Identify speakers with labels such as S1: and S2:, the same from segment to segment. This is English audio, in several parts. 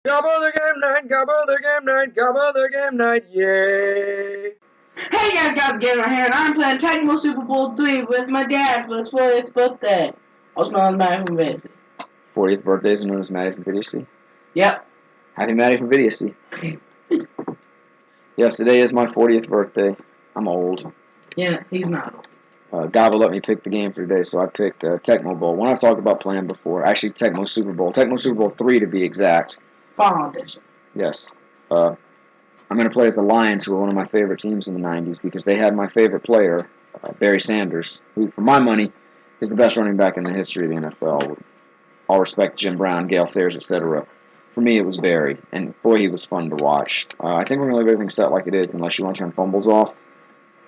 S1: Gabba the game night, gabba the game night, gabba the game night, yay!
S2: Hey guys, Gabba Gamer here, and I'm playing Tecmo Super Bowl 3 with my dad for his 40th birthday. Also known as Matty from Vidiocy.
S1: 40th birthday is known as Matty from Vidiocy.
S2: Yep.
S1: Happy Matty from Vidiocy. Yes, today is my 40th birthday. I'm old.
S2: Yeah, he's not old.
S1: Gabba let me pick the game for today, so I picked Tecmo Bowl. One I've talked about playing before. Actually, Tecmo Super Bowl. Tecmo Super Bowl 3 to be exact.
S2: Fall audition.
S1: Yes. I'm going to play as the Lions, who were one of my favorite teams in the 90s, because they had my favorite player, Barry Sanders, who, for my money, is the best running back in the history of the NFL. With all respect to Jim Brown, Gale Sayers, etc. For me, it was Barry, and boy, he was fun to watch. I think we're going to leave everything set like it is, unless you want to turn fumbles off.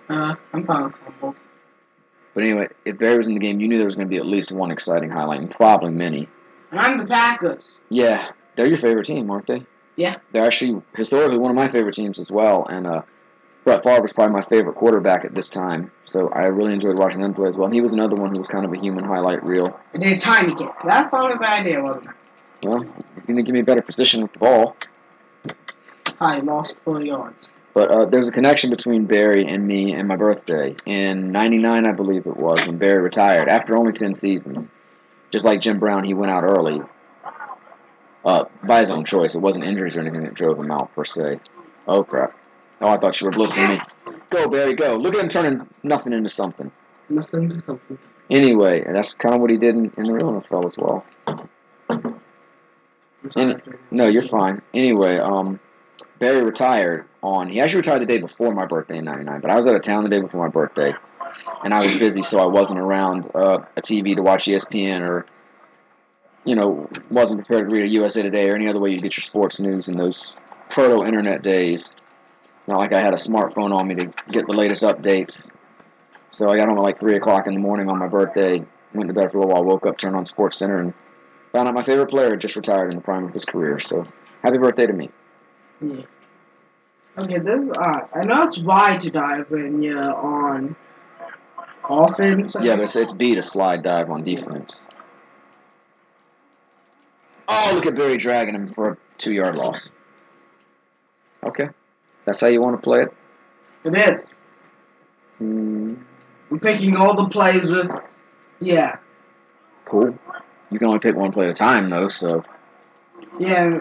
S2: I'm fine with fumbles.
S1: But anyway, if Barry was in the game, you knew there was going to be at least one exciting highlight, and probably many.
S2: And I'm the Packers.
S1: Yeah, they're your favorite team, aren't they?
S2: Yeah.
S1: They're actually, historically, one of my favorite teams as well, and Brett Favre was probably my favorite quarterback at this time, so I really enjoyed watching them play as well. And he was another one who was kind of a human highlight reel.
S2: And then tiny kid. That's probably a bad idea, wasn't it?
S1: Well, if you didn't give me a better position with the ball.
S2: I lost 4 yards.
S1: But there's a connection between Barry and me and my birthday. In '99, I believe it was, when Barry retired, after only 10 seasons. Just like Jim Brown, he went out early by his own choice. It wasn't injuries or anything that drove him out, per se. Oh, crap. Oh, I thought you were blissing me. Go, Barry, go. Look at him turning nothing into something.
S2: Nothing to something.
S1: Anyway, that's kind of what he did in the real NFL as well. No, you're fine. Anyway, Barry retired he actually retired the day before my birthday in '99, but I was out of town the day before my birthday, and I was busy, so I wasn't around a TV to watch ESPN or, wasn't prepared to read a USA Today or any other way you get your sports news in those proto-internet days. Not like I had a smartphone on me to get the latest updates. So I got home at like 3 o'clock in the morning on my birthday, went to bed for a little while, woke up, turned on Sports Center, and found out my favorite player had just retired in the prime of his career. So happy birthday to me.
S2: Yeah. Okay, this is odd. I know it's Y to dive when you're on offense.
S1: Yeah, but it's B to slide dive on defense. Oh, look at Barry dragging him for a 2-yard loss. Okay. That's how you want to play it?
S2: It is. I'm picking all the plays with... Yeah.
S1: Cool. You can only pick one play at a time, though, so...
S2: Yeah.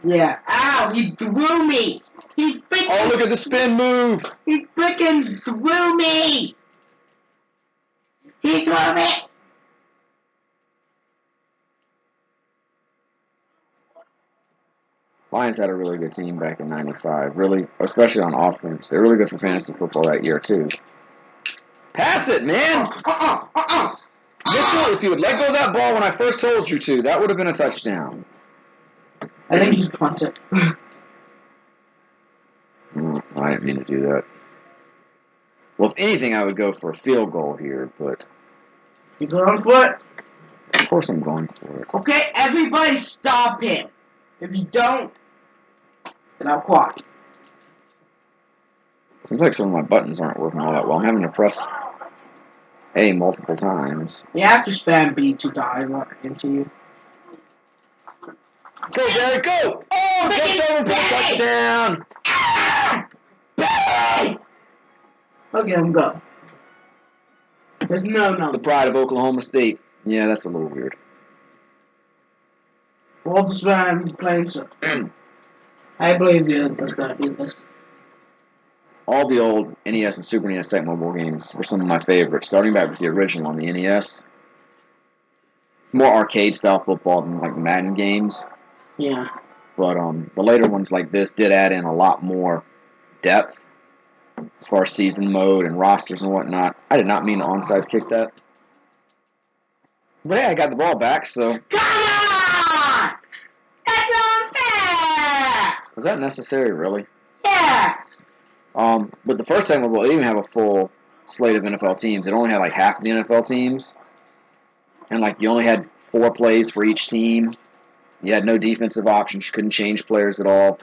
S2: Yeah. Ow! He threw me! He freaking...
S1: Oh, look at the spin move!
S2: He freaking threw me! He threw me!
S1: Lions had a really good team back in '95. Really, especially on offense. They're really good for fantasy football that year, too. Pass it, man! Mitchell, if you would let go of that ball when I first told you to, that would have been a touchdown.
S2: I think he's punted.
S1: I didn't mean to do that. Well, if anything, I would go for a field goal here, but...
S2: He's going for it.
S1: Of course I'm going for it.
S2: Okay, everybody stop him. If you don't, then I'll quack.
S1: Seems like some of my buttons aren't working all that well. I'm having to press A multiple times.
S2: You have to spam B to dive into you.
S1: Go, Barry, go! Oh, jumped over for a touchdown!
S2: Look at him go. There's no.
S1: The pride of Oklahoma State. Yeah, that's a little weird.
S2: We'll just spam playing so. I believe you're just gonna do this.
S1: All the old NES and Super NES Tecmo Bowl games were some of my favorites, starting back with the original on the NES. More arcade-style football than like Madden games.
S2: Yeah.
S1: But the later ones like this did add in a lot more depth as far as season mode and rosters and whatnot. I did not mean to onside kick that. But hey, I got the ball back, so...
S2: Come on! That's unfair!
S1: Was that necessary, really?
S2: Yes!
S1: But the first Tecmo Bowl, it didn't even have a full slate of NFL teams. It only had like half of the NFL teams. And like you only had 4 plays for each team. You had no defensive options. You couldn't change players at all.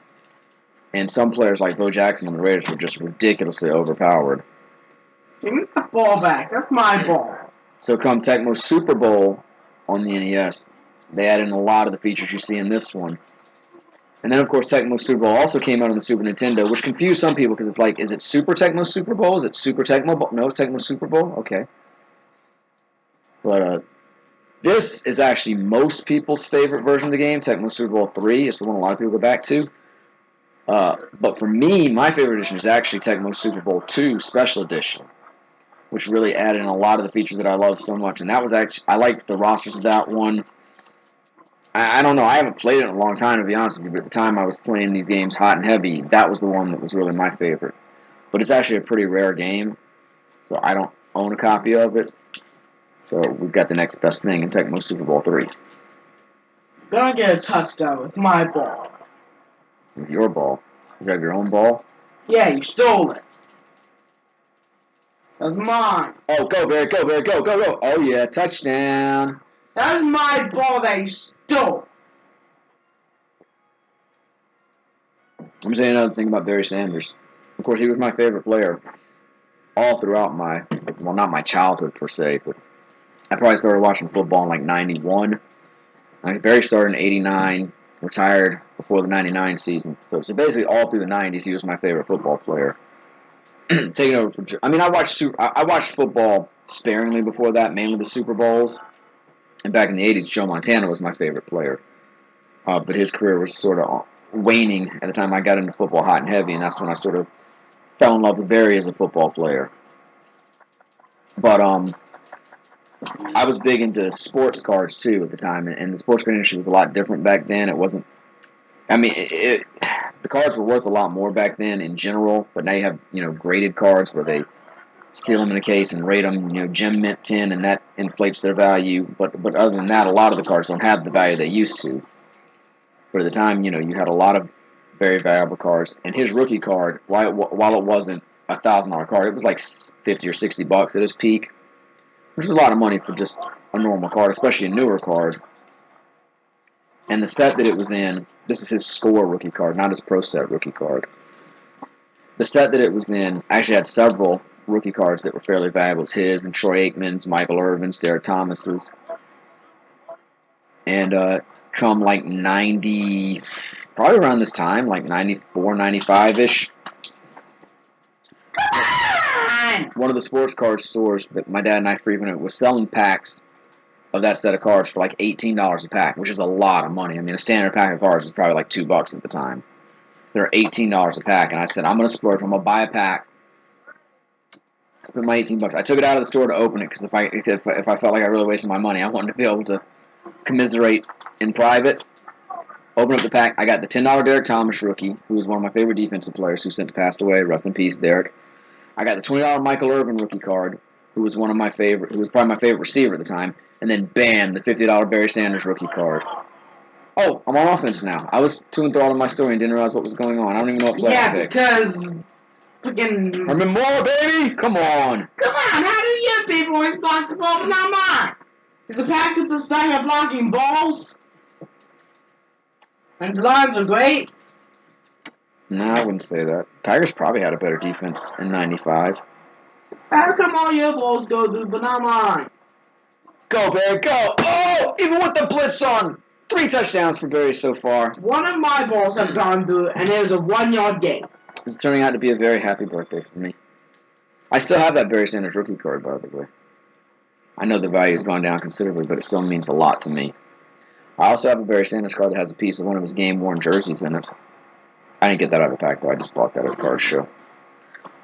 S1: And some players like Bo Jackson on the Raiders were just ridiculously overpowered.
S2: Give me the ball back. That's my ball.
S1: So come Tecmo Super Bowl on the NES, they added in a lot of the features you see in this one. And then, of course, Tecmo Super Bowl also came out on the Super Nintendo, which confused some people because it's like, is it Super Tecmo Super Bowl? Is it Super Tecmo Bowl? No, Tecmo Super Bowl? Okay. But this is actually most people's favorite version of the game. Tecmo Super Bowl 3 is the one a lot of people go back to. But for me, my favorite edition is actually Tecmo Super Bowl 2 Special Edition, which really added in a lot of the features that I love so much. And that was actually, I liked the rosters of that one. I don't know, I haven't played it in a long time, to be honest with you, but at the time I was playing these games hot and heavy, that was the one that was really my favorite. But it's actually a pretty rare game, so I don't own a copy of it. So we've got the next best thing in Tecmo Super Bowl 3.
S2: Gonna get a touchdown with my ball.
S1: With your ball. You have your own ball?
S2: Yeah, you stole it. That's mine.
S1: Oh, go, Barry, go, Barry, go, go, go. Oh, yeah, touchdown.
S2: That's my ball that you stole.
S1: I'm saying another thing about Barry Sanders. Of course, he was my favorite player all throughout my, well, not my childhood per se, but I probably started watching football in like 91. Barry started in 89, retired before the 99 season. So basically all through the 90s, he was my favorite football player. Taking over for, I mean, I watched football sparingly before that, mainly the Super Bowls. And back in the 80s, Joe Montana was my favorite player. But his career was sort of waning at the time I got into football hot and heavy, and that's when I sort of fell in love with Barry as a football player. But I was big into sports cards too at the time, and the sports card industry was a lot different back then. It wasn't. I mean, the cards were worth a lot more back then in general, but now you have graded cards where they steal them in a case and rate them gem mint 10, and that inflates their value. But other than that, a lot of the cards don't have the value they used to. But at the time, you had a lot of very valuable cards, and his rookie card, while it wasn't $1,000 card, it was like $50 or $60 at his peak, which is a lot of money for just a normal card, especially a newer card. And the set that it was in, this is his score rookie card, not his pro set rookie card. The set that it was in actually had several rookie cards that were fairly valuable. It's his and Troy Aikman's, Michael Irvin's, Derek Thomas's. And come like 90, probably around this time, like 94, 95-ish, one of the sports card stores that my dad and I frequented was selling packs of that set of cards for like $18 a pack, which is a lot of money. I mean, a standard pack of cards was probably like $2 at the time. They're $18 a pack, and I said, I'm going to splurge. I'm going to buy a pack. Spent my $18. I took it out of the store to open it because if I felt like I really wasted my money, I wanted to be able to commiserate in private. Open up the pack. I got the $10 Derek Thomas rookie, who was one of my favorite defensive players, who since passed away. Rest in peace, Derek. I got the $20 Michael Irvin rookie card, who was probably my favorite receiver at the time. And then, bam, the $50 Barry Sanders rookie card. Oh, I'm on offense now. I was too enthralled in my story and didn't realize what was going on. I don't even know what play I picked.
S2: Because freaking.
S1: Herman Moore, baby! Come on!
S2: Come on, how do you people always block the ball but not mine? If the Packers decide are blocking balls, and the lines are great.
S1: No, I wouldn't say that. Tigers probably had a better defense in 95.
S2: How come all your balls go through but not mine?
S1: Go, Barry, go! Oh! Even with the blitz on! 3 touchdowns for Barry so far.
S2: One of my balls have gone through, and it was a 1-yard gain.
S1: This is turning out to be a very happy birthday for me. I still have that Barry Sanders rookie card, by the way. I know the value has gone down considerably, but it still means a lot to me. I also have a Barry Sanders card that has a piece of one of his game-worn jerseys in it. I didn't get that out of the pack, though. I just bought that at a card show.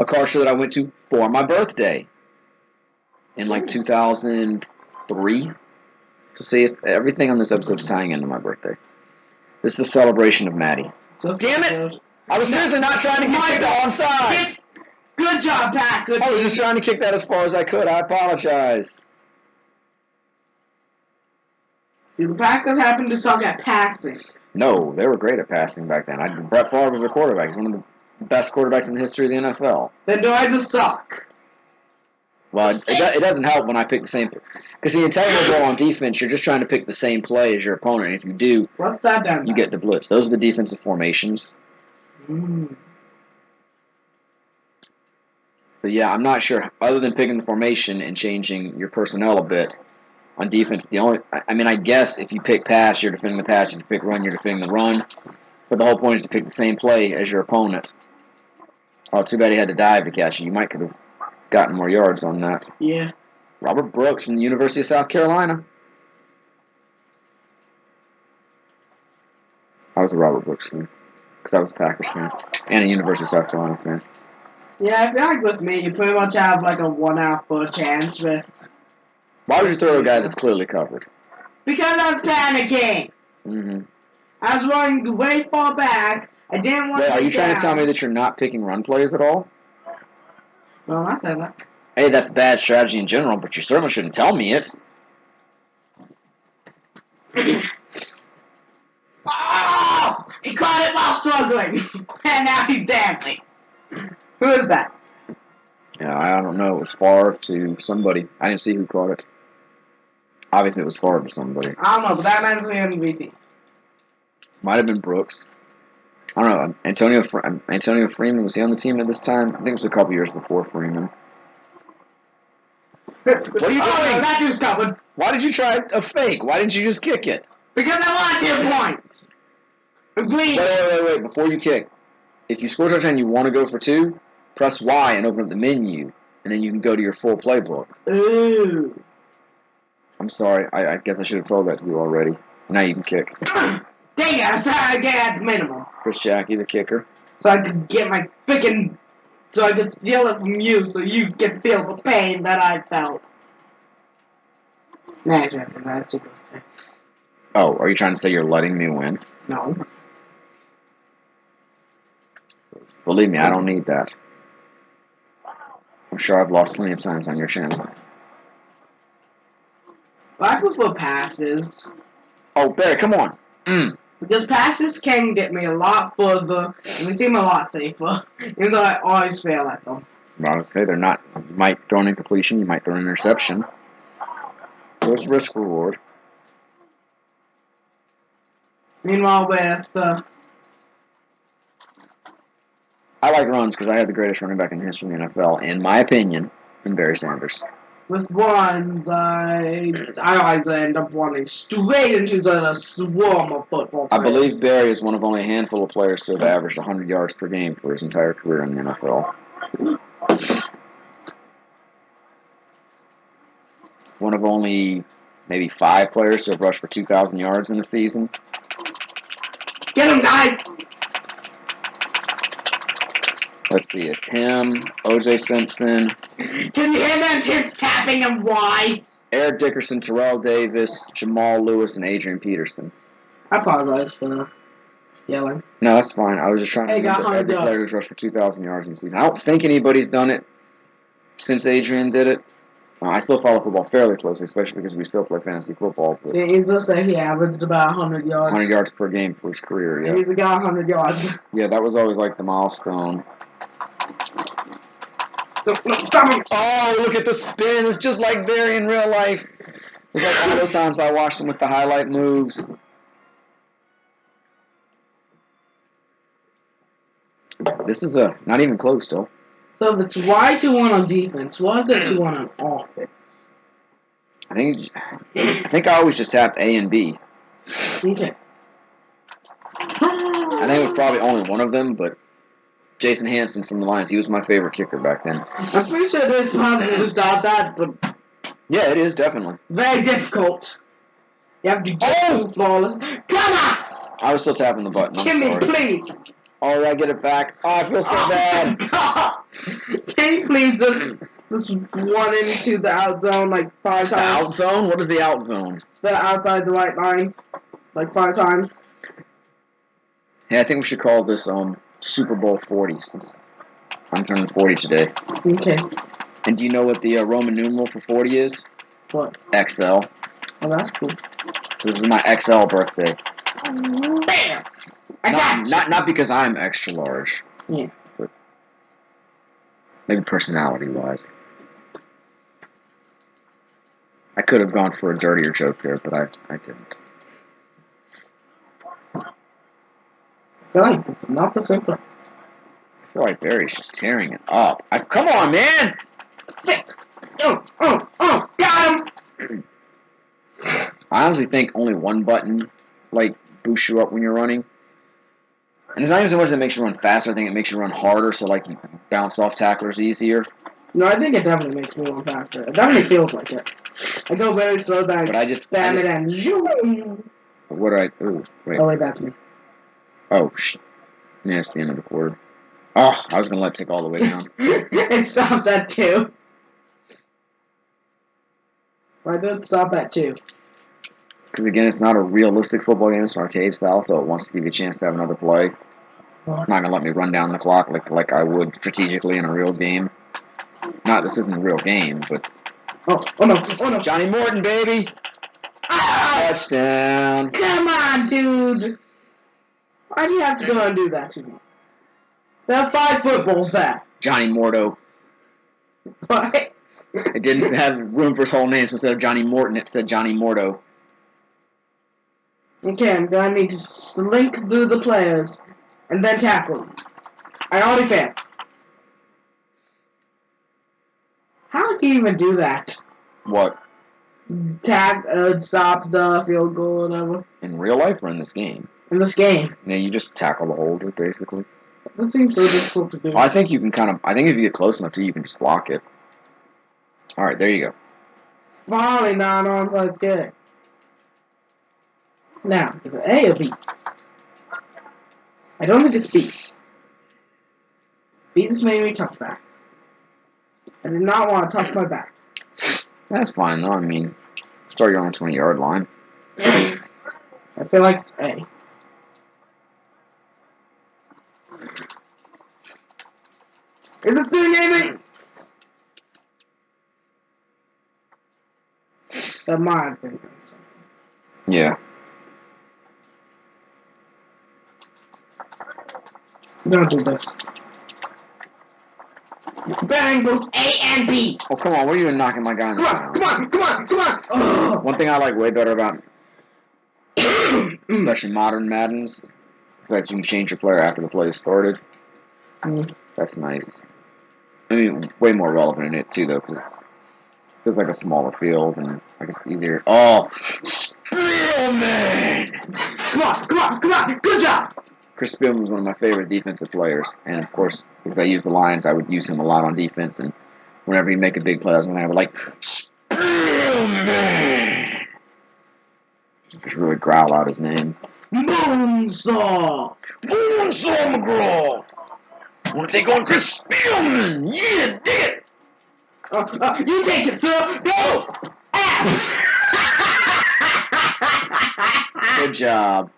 S1: A card show that I went to for my birthday in like 2003. So see, everything on this episode is tying into my birthday. This is a celebration of Matty.
S2: So
S1: damn it! I was seriously not trying to kick the wrong side.
S2: Good job, Pat. Good.
S1: I was just trying to kick that as far as I could. I apologize.
S2: Do the Packers happen to suck at passing?
S1: No, they were great at passing back then. Brett Favre was a quarterback. He's one of the best quarterbacks in the history of the NFL.
S2: Then do I just suck?
S1: Well, it doesn't help when I pick the same. Because in Tecmo Bowl on defense, you're just trying to pick the same play as your opponent. And if you do,
S2: what's that done?
S1: You get to blitz. Those are the defensive formations. So yeah, I'm not sure. Other than picking the formation and changing your personnel a bit on defense, I guess if you pick pass, you're defending the pass. If you pick run, you're defending the run. But the whole point is to pick the same play as your opponent. Oh, too bad he had to dive to catch you. You might could have gotten more yards on that.
S2: Yeah.
S1: Robert Brooks from the University of South Carolina. I was a Robert Brooks fan because I was a Packers fan and a University of South Carolina fan.
S2: Yeah, I feel like with me, you pretty much have like a 1 out 4 chance with.
S1: Why would you throw a guy that's clearly covered?
S2: Because I was panicking.
S1: Mm-hmm.
S2: I was running way far back. I didn't want
S1: Wait,
S2: to.
S1: are you trying to tell me that you're not picking run plays at all?
S2: No, I said that.
S1: Hey, that's bad strategy in general, but you certainly shouldn't tell me it.
S2: Oh! He caught it while struggling, and now he's dancing. Who is that?
S1: Yeah, I don't know. It was Favre to somebody. I didn't see who caught it. Obviously, it was Favre to somebody.
S2: I don't know, but that man's the MVP.
S1: Might have been Brooks. I don't know. Antonio Freeman, was he on the team at this time? I think it was a couple years before Freeman. What are you doing?
S2: No, that dude's covered.
S1: Why did you try a fake? Why didn't you just kick it?
S2: Because I want 2 points. Agreed.
S1: Wait. Before you kick, if you score a touchdown and you want to go for 2, press Y and open up the menu, and then you can go to your full playbook.
S2: Ooh.
S1: I'm sorry. I guess I should have told that to you already. Now you can kick.
S2: Dang it, I was trying to get at the minimum.
S1: Chris Jackie, the kicker.
S2: So I could get my freaking. So I could steal it from you so you can feel the pain that I felt. Nah, exactly. That's a good thing.
S1: Oh, are you trying to say you're letting me win?
S2: No.
S1: Believe me, I don't need that. I'm sure I've lost plenty of times on your channel.
S2: Well, I prefer passes.
S1: Oh, Barry, come on.
S2: Because passes can get me a lot further, and they seem a lot safer, even though I always fail at them.
S1: I would say they're not. You might throw an incompletion, you might throw an interception. There's risk reward.
S2: Meanwhile, with
S1: I like runs because I had the greatest running back in the history of the NFL, in my opinion, in Barry Sanders.
S2: with ones, I always end up running straight into the swarm of football
S1: I
S2: players.
S1: believe Barry is one of only a handful of players to have averaged 100 yards per game for his entire career in the NFL. One of only maybe 5 players to have rushed for 2,000 yards in a season.
S2: Get him, guys!
S1: Let's see, it's him, O.J. Simpson,
S2: Can you hear them tits tapping and why?
S1: Eric Dickerson, Terrell Davis, Jamal Lewis, and Adrian Peterson.
S2: I apologize for yelling.
S1: No, that's fine. I was just trying to remember
S2: 100
S1: every player
S2: yards.
S1: who's rushed for 2,000 yards in the season. I don't think anybody's done it since Adrian did it. I still follow football fairly closely, especially because we still play fantasy football. But
S2: He just said he averaged about 100 yards.
S1: 100 yards per game for his career, yeah.
S2: He's got 100 yards.
S1: Yeah, that was always like the milestone.
S2: No, stop him!
S1: Oh, look at the spin. It's just like Barry in real life. It's like all those times I watched him with the highlight moves. This is not even close still.
S2: So if it's Y to 1 on defense, what is it to 1 on offense?
S1: I think I always just tapped A and B.
S2: Okay.
S1: I think it was probably only one of them, but Jason Hanson from the Lions, he was my favorite kicker back then.
S2: I'm pretty sure there's possible to start that, but
S1: Yeah, it is, definitely.
S2: very difficult. You have to get through flawless. Come on!
S1: I was still tapping the button. I'm
S2: Give me,
S1: sorry.
S2: please!
S1: Oh, I get it back. Oh, I feel so bad.
S2: God. Can you please just run into the out zone like 5
S1: The out
S2: times?
S1: zone? What is the out zone?
S2: The outside the right line like 5 times?
S1: Hey, I think we should call this Super Bowl 40 since I'm turning 40 today.
S2: Okay.
S1: And do you know what the Roman numeral for 40 is?
S2: What?
S1: XL.
S2: Oh, that's cool.
S1: So this is my XL birthday.
S2: Bam! I got you.
S1: Not because I'm extra large.
S2: Yeah.
S1: But maybe personality-wise. I could have gone for a dirtier joke there, but I didn't.
S2: I feel like it's not the simple.
S1: I feel like Barry's just tearing it up. Come on, man!
S2: Got him!
S1: I honestly think only one button, like, boosts you up when you're running. And it's not even so much that it makes you run faster. I think it makes you run harder, so like you bounce off tacklers easier.
S2: No, I think it definitely makes me run faster. It definitely feels like it. I go very slow, then
S1: But
S2: I spam it and zoom.
S1: What do I? Ooh, wait.
S2: Oh wait, that's me.
S1: Oh, yeah, it's the end of the quarter. Oh, I was gonna let it tick all the way down.
S2: It stopped at 2. Why did it stop at 2?
S1: Because again, it's not a realistic football game; it's arcade style, so it wants to give you a chance to have another play. It's not gonna let me run down the clock like I would strategically in a real game. Not this isn't a real game, but
S2: oh no!
S1: Johnny Morton, baby!
S2: Ah!
S1: Touchdown!
S2: Come on, dude! Why do you have to go and do that to me? There are 5 footballs there.
S1: Johnny Morto.
S2: What?
S1: It didn't have room for his whole name, so instead of Johnny Morton, it said Johnny Morto.
S2: Okay, I'm gonna need to slink through the players and then tackle them. I already failed. How do you even do that?
S1: What?
S2: Stop the field goal or whatever.
S1: In real life or in this game?
S2: In this game.
S1: Yeah, you just tackle the holder, basically.
S2: This seems so difficult to do.
S1: I think you can I think if you get close enough to you can just block it. Alright, there you go.
S2: Finally, non-onside kick. Now, is it A or B? I don't think it's B. B just made me touch back. I did not want to touch my back.
S1: That's fine, though. I mean, start your own 20-yard line.
S2: I feel like it's A. Is this doing anything? That might have been.
S1: Yeah.
S2: Don't do this. Bang goes A and B.
S1: Oh, come on. What are you doing knocking my guy in the
S2: Come on. Ugh.
S1: One thing I like way better about especially modern Maddens is that you can change your player after the play is started. That's nice. I mean, way more relevant in it, too, though, because it feels like a smaller field and I guess easier. Oh! Spielman!
S2: Come on. Good job.
S1: Chris Spielman was one of my favorite defensive players, and of course, because I used the Lions, I would use him a lot on defense, and whenever he'd make a big play, I was going to have like, Spielman! Just really growl out his name.
S2: Moonsaw
S1: McGraw! I want to take on Chris Spielman! Yeah, dig it!
S2: You take it, sir! Thanks!
S1: Good job.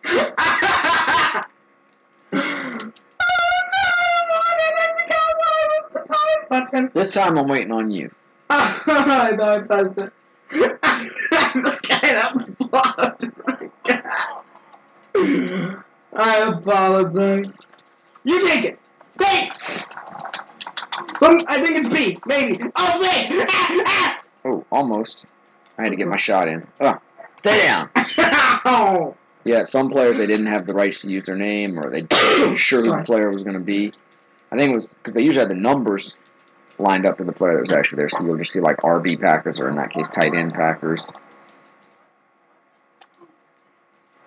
S1: This time I'm waiting on you.
S2: I know I passed it. Okay, that blocked. I apologize. You take it. Thanks. I think it's B. Maybe. Oh, wait.
S1: Oh, almost. I had to get my shot in. Stay down.
S2: Oh.
S1: Yeah, some players, they didn't have the rights to use their name, or they weren't sure who the player was going to be. I think it was because they usually had the numbers lined up to the player that was actually there, so you'll just see like RB Packers, or in that case, tight end Packers.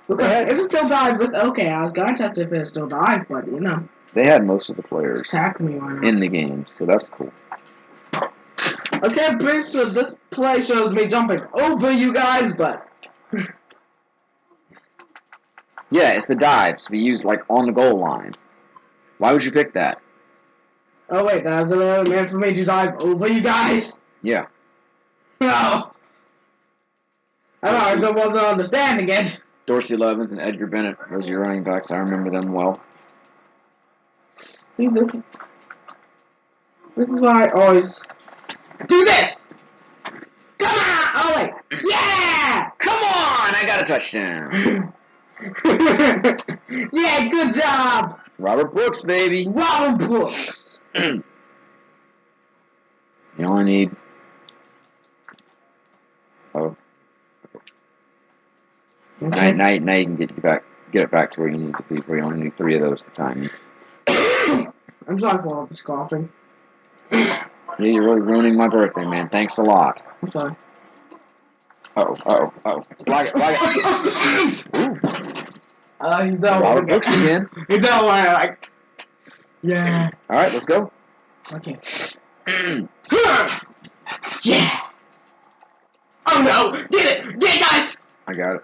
S2: Okay, is it still dive with? Okay, I was gonna test if it still dive, but you know.
S1: They had most of the players
S2: in
S1: the game, so that's cool.
S2: Okay, I'm pretty sure this play shows me jumping over you guys, but.
S1: Yeah, it's the dive to be used like on the goal line. Why would you pick that?
S2: Oh wait, that's another man for me to dive over you guys?
S1: Yeah.
S2: No. I wasn't understanding it.
S1: Dorsey Levens and Edgar Bennett, those are your running backs. I remember them well.
S2: See, this is why I always do this! Come on! Oh wait. Yeah!
S1: Come on! I got a touchdown.
S2: Yeah, good job!
S1: Robert Brooks, baby.
S2: Robert Brooks.
S1: You only need... Oh.
S2: Okay.
S1: Now you can get it back to where you need to be, where you only need 3 of those to time you.
S2: I'm sorry for all this coughing.
S1: Yeah, you're really ruining my birthday, man. Thanks a lot.
S2: I'm sorry.
S1: Uh-oh. Block it.
S2: He's done
S1: Robert Brooks again.
S2: He's done one. Like, yeah.
S1: All right, let's go.
S2: Okay. Yeah. Oh no! Get it! Get it, guys!
S1: I got it.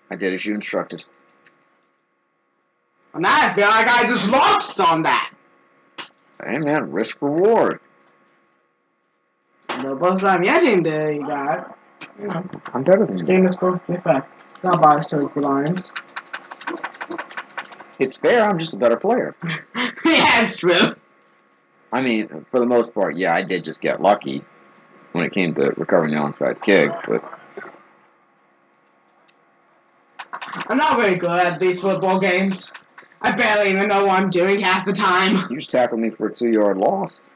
S1: I did as you instructed.
S2: And I feel like I just lost on that.
S1: Hey man, risk reward.
S2: The first time you didn't do you got. You know,
S1: I'm better than
S2: this
S1: you.
S2: game is supposed to be fair. Not biased to the Lions.
S1: It's fair. I'm just a better player.
S2: Yeah, it's true.
S1: I mean, for the most part, yeah, I did just get lucky when it came to recovering the onside kick, but
S2: I'm not very good at these football games. I barely even know what I'm doing half the time.
S1: you just tackled me for a 2-yard loss.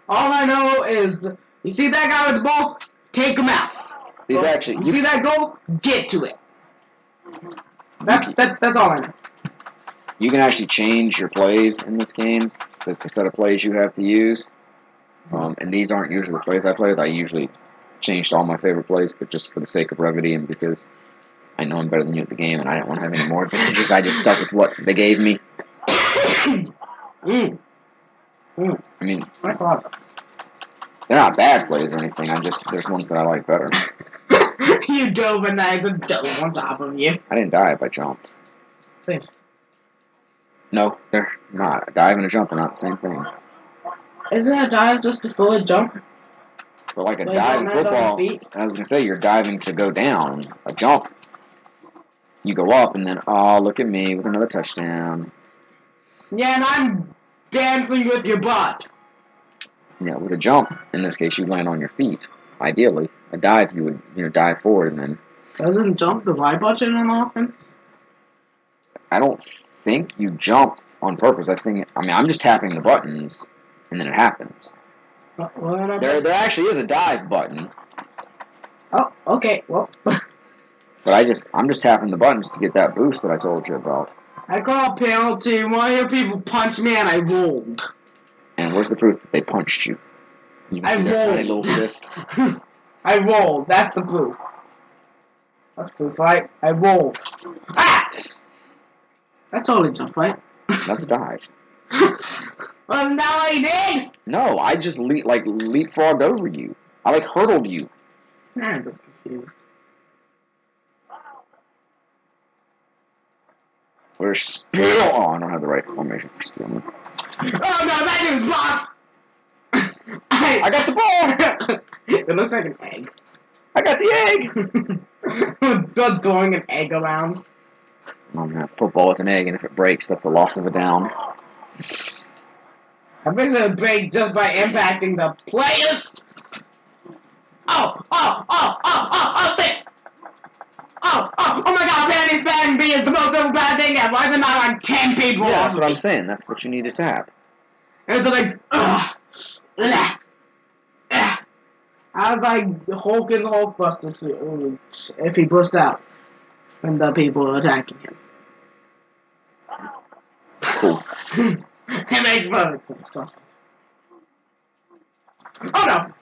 S2: All I know is, you see that guy with the ball? Take him out.
S1: He's
S2: Well,
S1: actually.
S2: You see that goal? Get to it. That's all I know.
S1: You can actually change your plays in this game, the set of plays you have to use. And these aren't usually the plays I played. I usually changed all my favorite plays, but just for the sake of brevity and because I know I'm better than you at the game and I didn't want to have any more advantages, I just stuck with what they gave me. I mean, they're not bad plays or anything. There's ones that I like better.
S2: You dove and I just dove on top of you.
S1: I didn't dive, I jumped.
S2: Thanks.
S1: No, they're not. A dive and a jump are not the same thing.
S2: Isn't a dive just a forward jump?
S1: But like a
S2: Like
S1: dive in
S2: on that
S1: football,
S2: on the feet?
S1: I was going to say, you're diving to go down. A jump, you go up and then, oh, look at me with another touchdown.
S2: Yeah, and I'm dancing with your butt.
S1: Yeah, with a jump, in this case, you land on your feet. Ideally, a dive, you would dive forward and then.
S2: Doesn't jump the Y button in offense?
S1: I don't think you jump on purpose. I'm just tapping the buttons and then it happens. There actually is a dive button.
S2: Oh, okay. Well,
S1: but I'm just tapping the buttons to get that boost that I told you about.
S2: I call a penalty. One of your people punched me and I rolled.
S1: And where's the proof that they punched you? You can see their tiny little fist.
S2: I rolled. That's the proof. That's proof, right? I rolled. Ah! That's totally jump, right?
S1: That's a dive.
S2: Wasn't that what he did?
S1: No, I just leapfrogged over you. I hurdled you.
S2: Nah, I'm just confused.
S1: We're spill. Oh, I don't have the right formation for spilling.
S2: Oh no, that dude's blocked!
S1: I got the ball!
S2: It looks like an egg.
S1: I got the egg!
S2: Just throwing an egg around.
S1: I'm gonna have football with an egg, and if it breaks, that's a loss of a down.
S2: I bet it'll break just by impacting the players. Sick! Oh my god, Matty's bad B is the most overbad thing ever. Why is it not like 10 people?
S1: Yeah, that's what I'm saying. That's what you need to tap.
S2: And it's like, I was like Hulk in the Hulkbuster suit if he burst out when the people are attacking him.
S1: Cool.
S2: It makes perfect sense. Oh no!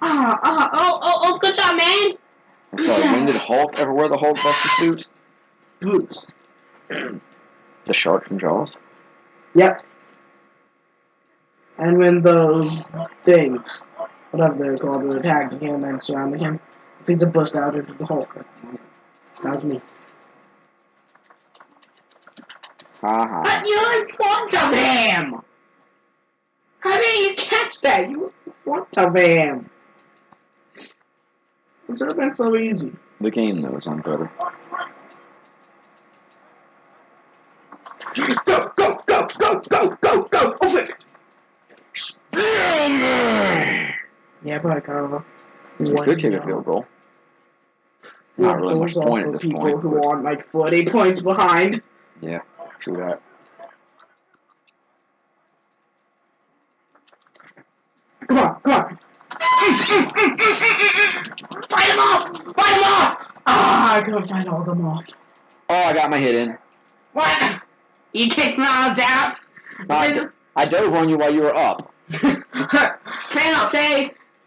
S2: Oh, good job, man!
S1: I'm sorry, when did Hulk ever wear the Hulkbuster suit?
S2: Bruce.
S1: The shark from Jaws?
S2: Yep. And when those things, whatever they're called, were attacking him and surrounding him, things are burst out into the Hulk. That was me.
S1: Haha.
S2: But you're in front of him! How did you catch that? You were in front of him. It should have been so easy.
S1: The game, though, is on better.
S2: Go! Over it!
S1: Spill me!
S2: Yeah, but I kind of.
S1: You could take a field goal. Not really much point at this point.
S2: People who are like 40 points behind.
S1: Yeah, true that.
S2: Come on! Fight them off! Ah, I couldn't fight all of them off.
S1: Oh, I got my hit in.
S2: What? You kicked me out down?
S1: I dove on you while you were up.
S2: Penalty!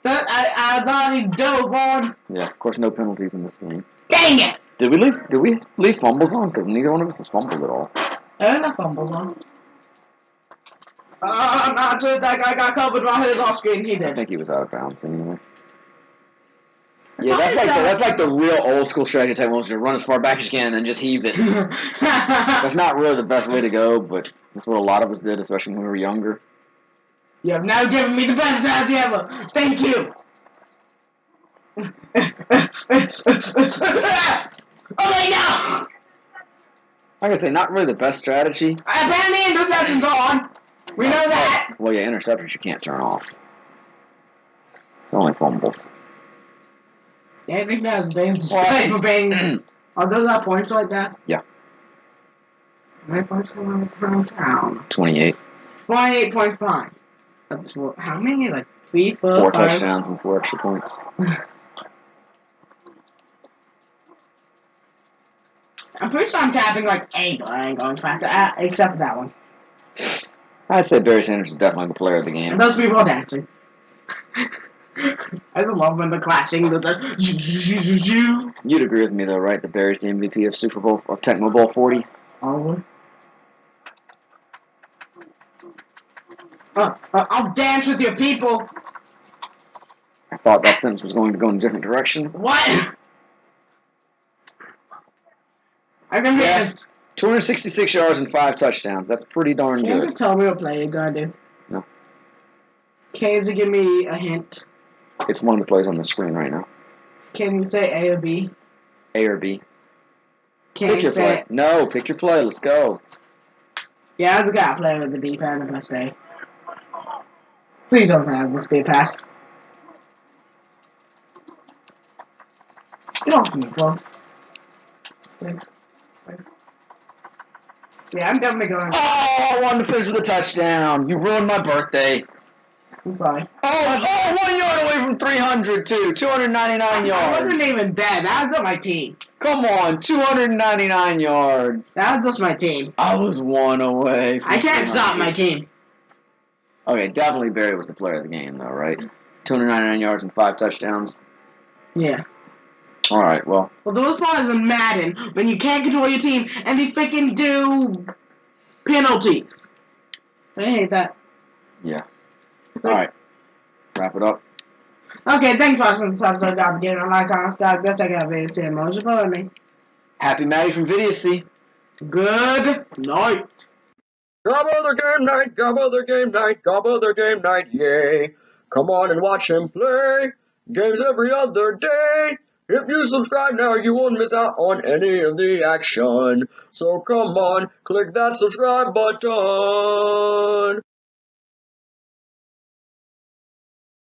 S2: I was already dove on.
S1: Yeah, of course, no penalties in this game.
S2: Dang it!
S1: Did we leave fumbles on? Because neither one of us has fumbled at all.
S2: And a fumble on. I'm not sure if that guy got covered while he was off screen. He
S1: I
S2: did.
S1: think he was out of bounds anyway. Yeah, that's like the real old school strategy type moves. You run as far back as you can and then just heave it. That's not really the best way to go, but that's what a lot of us did, especially when we were younger.
S2: You have now given me the best strategy ever. Thank you. Oh my God!
S1: Like I say, not really the best strategy.
S2: Apparently interception's on. We know that.
S1: Well, yeah, interceptions you can't turn off. It's only fumbles.
S2: Yeah, I think that's dangerous for being. Are those our points like that?
S1: Yeah.
S2: My points are down.
S1: 28.
S2: 28.5. That's what? How many? Like 3, 4,
S1: 4
S2: 5?
S1: touchdowns and 4 extra points.
S2: I'm pretty sure I'm tapping like 8, but I ain't going faster, except for that one.
S1: I'd say Barry Sanders is definitely the player of the game.
S2: And those people are dancing. I just love when they're clashing.
S1: You'd agree with me, though, right? That Barry's the MVP of Tecmo Bowl 40?
S2: Oh. I'll dance with your people.
S1: I thought that sentence was going to go in a different direction.
S2: What? I can hear this.
S1: 266 yards and 5 touchdowns. That's pretty darn
S2: Can you
S1: good.
S2: just tell me what play you're gonna do?
S1: No.
S2: Can you give me a hint?
S1: It's one of the plays on the screen right now.
S2: Can you say A or B?
S1: A or B.
S2: Can
S1: Pick
S2: you
S1: your
S2: say
S1: play. No, pick your play. Let's go.
S2: Yeah, I just gotta play with the B pad if I say. Please don't have this be a pass. Get off me, bro. Please. Yeah, I'm definitely going.
S1: Oh, I wanted to finish with a touchdown. You ruined my birthday.
S2: I'm sorry.
S1: Oh, 1 yard away from 300, too. 299 yards.
S2: I wasn't even dead. That was just my team.
S1: Come on, 299 yards.
S2: That was just my team.
S1: I was 1 away.
S2: I can't stop my team.
S1: Okay, definitely Barry was the player of the game, though, right? 299 yards and 5 touchdowns.
S2: Yeah.
S1: All right, well.
S2: Well, those parts in Madden when you can't control your team and they freaking do penalties. I hate that.
S1: Yeah. All right. Wrap it up.
S2: Okay, thanks for watching this episode of Gabba TGK. I like how I've got to check out Vidiocy and most for me.
S1: Happy Matty from Vidiocy.
S2: Good night.
S3: Gabba the game night, Gabba the game night, Gabba the game night, yay. Come on and watch him play. Games every other day. If you subscribe now, you won't miss out on any of the action. So come on, click that subscribe button.